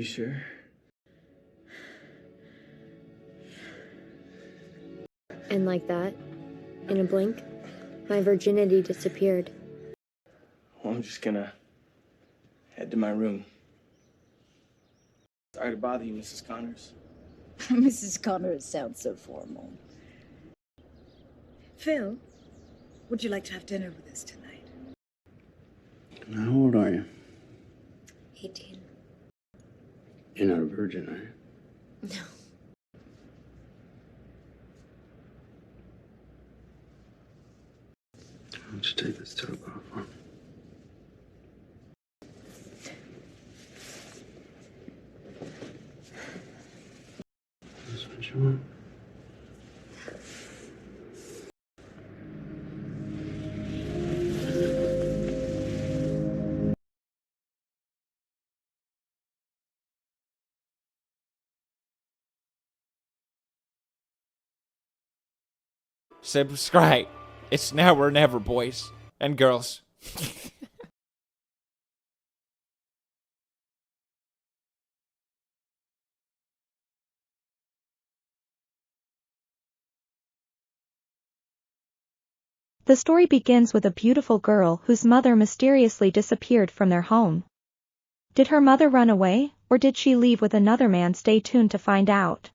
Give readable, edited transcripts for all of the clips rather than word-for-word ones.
You sure? And like that, in a blink, my virginity disappeared. Well, I'm just gonna head to my room. Sorry to bother you, Mrs. Connors. Mrs. Connors sounds so formal. Phil, would you like to have dinner with us tonight? How old are you? 18. You're not a virgin, are you? No. Why don't you take this toque off for me? This what you want? Subscribe. It's now or never, boys and girls. The story begins with a beautiful girl whose mother mysteriously disappeared from their home. Did her mother run away, or did she leave with another man? Stay tuned to find out.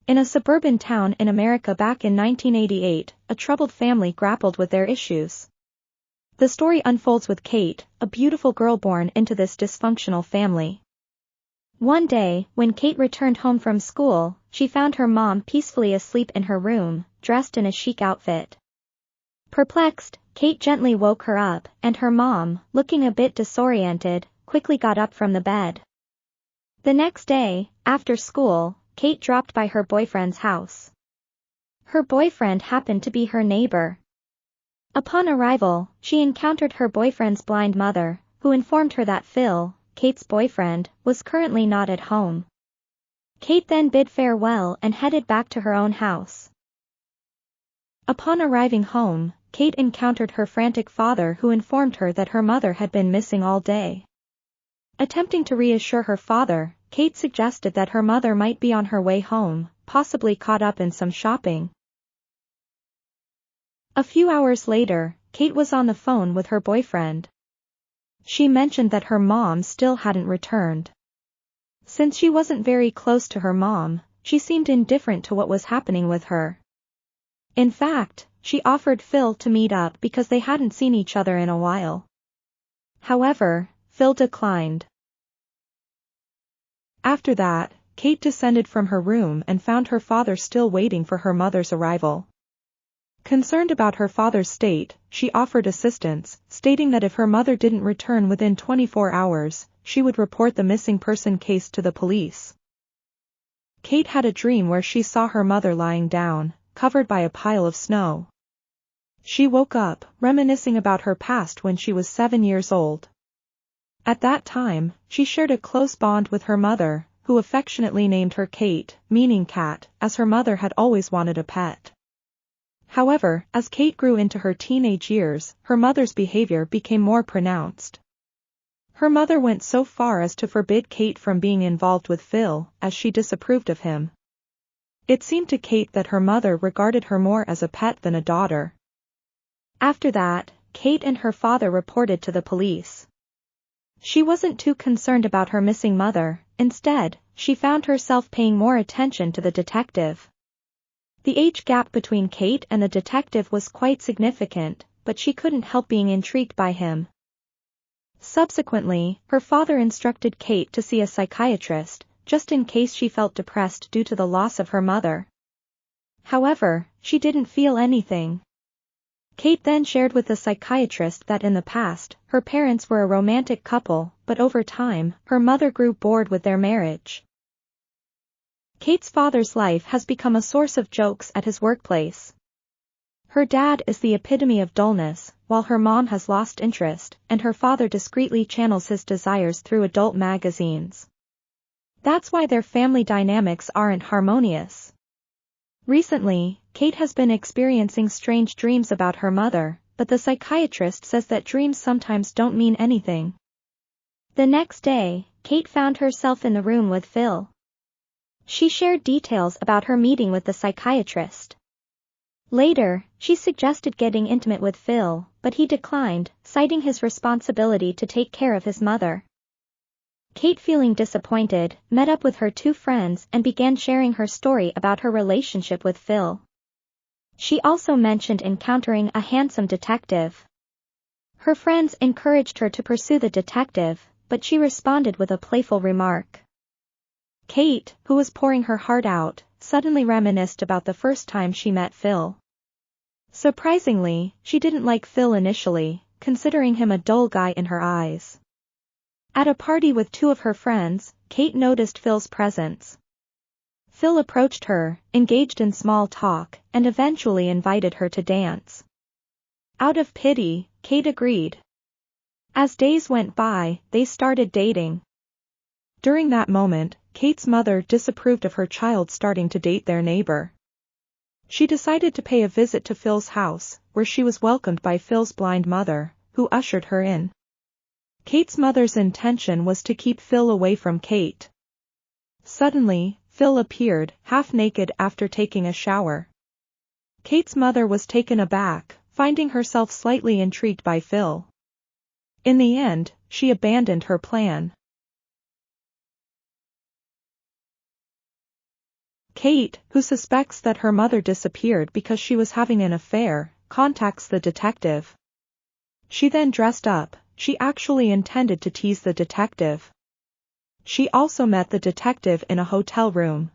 In a suburban town in America back in 1988, a troubled family grappled with their issues. The story unfolds with Kate, a beautiful girl born into this dysfunctional family. One day, when Kate returned home from school, she found her mom peacefully asleep in her room, dressed in a chic outfit. Perplexed, Kate gently woke her up, and her mom, looking a bit disoriented, quickly got up from the bed. The next day, after school, Kate dropped by her boyfriend's house. Her boyfriend happened to be her neighbor. Upon arrival, she encountered her boyfriend's blind mother, who informed her that Phil, Kate's boyfriend, was currently not at home. Kate then bid farewell and headed back to her own house. Upon arriving home, Kate encountered her frantic father, who informed her that her mother had been missing all day. Attempting to reassure her father, Kate suggested that her mother might be on her way home, possibly caught up in some shopping. A few hours later, Kate was on the phone with her boyfriend. She mentioned that her mom still hadn't returned. Since she wasn't very close to her mom, she seemed indifferent to what was happening with her. In fact, she offered Phil to meet up because they hadn't seen each other in a while. However, Phil declined. After that, Kate descended from her room and found her father still waiting for her mother's arrival. Concerned about her father's state, she offered assistance, stating that if her mother didn't return within 24 hours, she would report the missing person case to the police. Kate had a dream where she saw her mother lying down, covered by a pile of snow. She woke up, reminiscing about her past when she was 7 years old. At that time, she shared a close bond with her mother, who affectionately named her Kate, meaning cat, as her mother had always wanted a pet. However, as Kate grew into her teenage years, her mother's behavior became more pronounced. Her mother went so far as to forbid Kate from being involved with Phil, as she disapproved of him. It seemed to Kate that her mother regarded her more as a pet than a daughter. After that, Kate and her father reported to the police. She wasn't too concerned about her missing mother. Instead, she found herself paying more attention to the detective. The age gap between Kate and the detective was quite significant, but she couldn't help being intrigued by him. Subsequently, her father instructed Kate to see a psychiatrist, just in case she felt depressed due to the loss of her mother. However, she didn't feel anything. Kate then shared with the psychiatrist that in the past, her parents were a romantic couple, but over time, her mother grew bored with their marriage. Kate's father's life has become a source of jokes at his workplace. Her dad is the epitome of dullness, while her mom has lost interest, and her father discreetly channels his desires through adult magazines. That's why their family dynamics aren't harmonious. Recently, Kate has been experiencing strange dreams about her mother, but the psychiatrist says that dreams sometimes don't mean anything. The next day, Kate found herself in the room with Phil. She shared details about her meeting with the psychiatrist. Later, she suggested getting intimate with Phil, but he declined, citing his responsibility to take care of his mother. Kate, feeling disappointed, met up with her two friends and began sharing her story about her relationship with Phil. She also mentioned encountering a handsome detective. Her friends encouraged her to pursue the detective, but she responded with a playful remark. Kate, who was pouring her heart out, suddenly reminisced about the first time she met Phil. Surprisingly, she didn't like Phil initially, considering him a dull guy in her eyes. At a party with two of her friends, Kate noticed Phil's presence. Phil approached her, engaged in small talk, and eventually invited her to dance. Out of pity, Kate agreed. As days went by, they started dating. During that moment, Kate's mother disapproved of her child starting to date their neighbor. She decided to pay a visit to Phil's house, where she was welcomed by Phil's blind mother, who ushered her in. Kate's mother's intention was to keep Phil away from Kate. Suddenly, Phil appeared, half naked after taking a shower. Kate's mother was taken aback, finding herself slightly intrigued by Phil. In the end, she abandoned her plan. Kate, who suspects that her mother disappeared because she was having an affair, contacts the detective. She then dressed up. She actually intended to tease the detective. She also met the detective in a hotel room.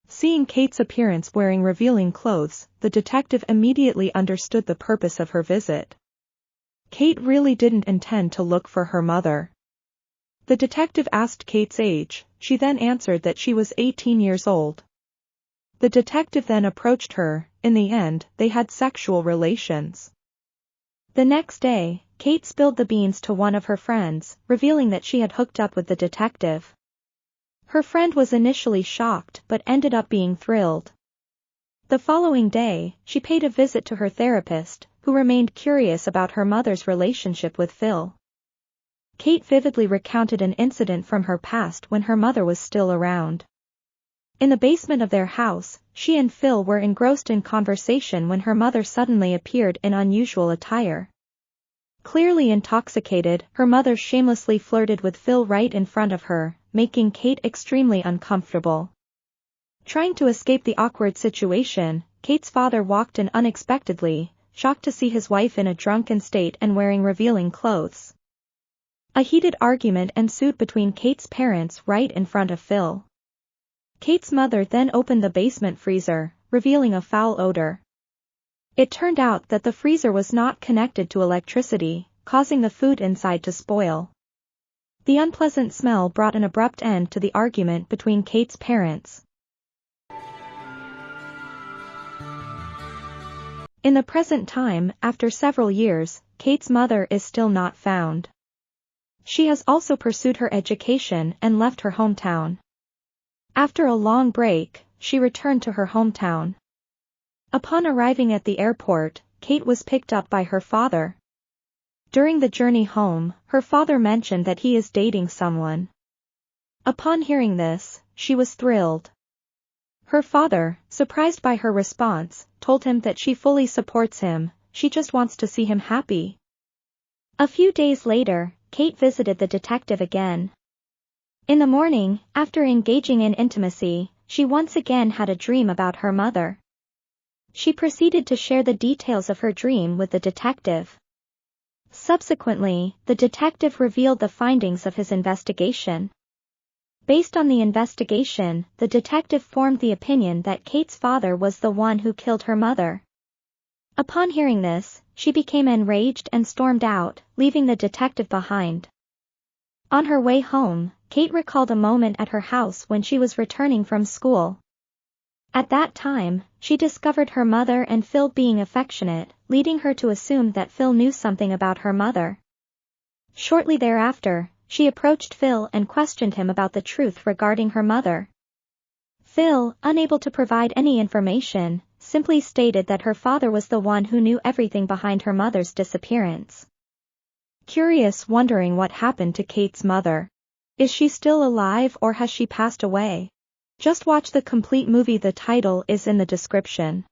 Seeing Kate's appearance wearing revealing clothes, the detective immediately understood the purpose of her visit. Kate really didn't intend to look for her mother. The detective asked Kate's age. She then answered that she was 18 years old. The detective then approached her. In the end, they had sexual relations. The next day, Kate spilled the beans to one of her friends, revealing that she had hooked up with the detective. Her friend was initially shocked but ended up being thrilled. The following day, she paid a visit to her therapist, who remained curious about her mother's relationship with Phil. Kate vividly recounted an incident from her past when her mother was still around. In the basement of their house, she and Phil were engrossed in conversation when her mother suddenly appeared in unusual attire. Clearly intoxicated, her mother shamelessly flirted with Phil right in front of her, making Kate extremely uncomfortable. Trying to escape the awkward situation, Kate's father walked in unexpectedly, shocked to see his wife in a drunken state and wearing revealing clothes. A heated argument ensued between Kate's parents right in front of Phil. Kate's mother then opened the basement freezer, revealing a foul odor. It turned out that the freezer was not connected to electricity, causing the food inside to spoil. The unpleasant smell brought an abrupt end to the argument between Kate's parents. In the present time, after several years, Kate's mother is still not found. She has also pursued her education and left her hometown. After a long break, she returned to her hometown. Upon arriving at the airport, Kate was picked up by her father. During the journey home, her father mentioned that he is dating someone. Upon hearing this, she was thrilled. Her father, surprised by her response, told him that she fully supports him, she just wants to see him happy. A few days later, Kate visited the detective again. In the morning, after engaging in intimacy, she once again had a dream about her mother. She proceeded to share the details of her dream with the detective. Subsequently, the detective revealed the findings of his investigation. Based on the investigation, the detective formed the opinion that Kate's father was the one who killed her mother. Upon hearing this, she became enraged and stormed out, leaving the detective behind. On her way home, Kate recalled a moment at her house when she was returning from school. At that time, she discovered her mother and Phil being affectionate, leading her to assume that Phil knew something about her mother. Shortly thereafter, she approached Phil and questioned him about the truth regarding her mother. Phil, unable to provide any information, simply stated that her father was the one who knew everything behind her mother's disappearance. Curious, wondering what happened to Kate's mother. Is she still alive or has she passed away? Just watch the complete movie. The title is in the description.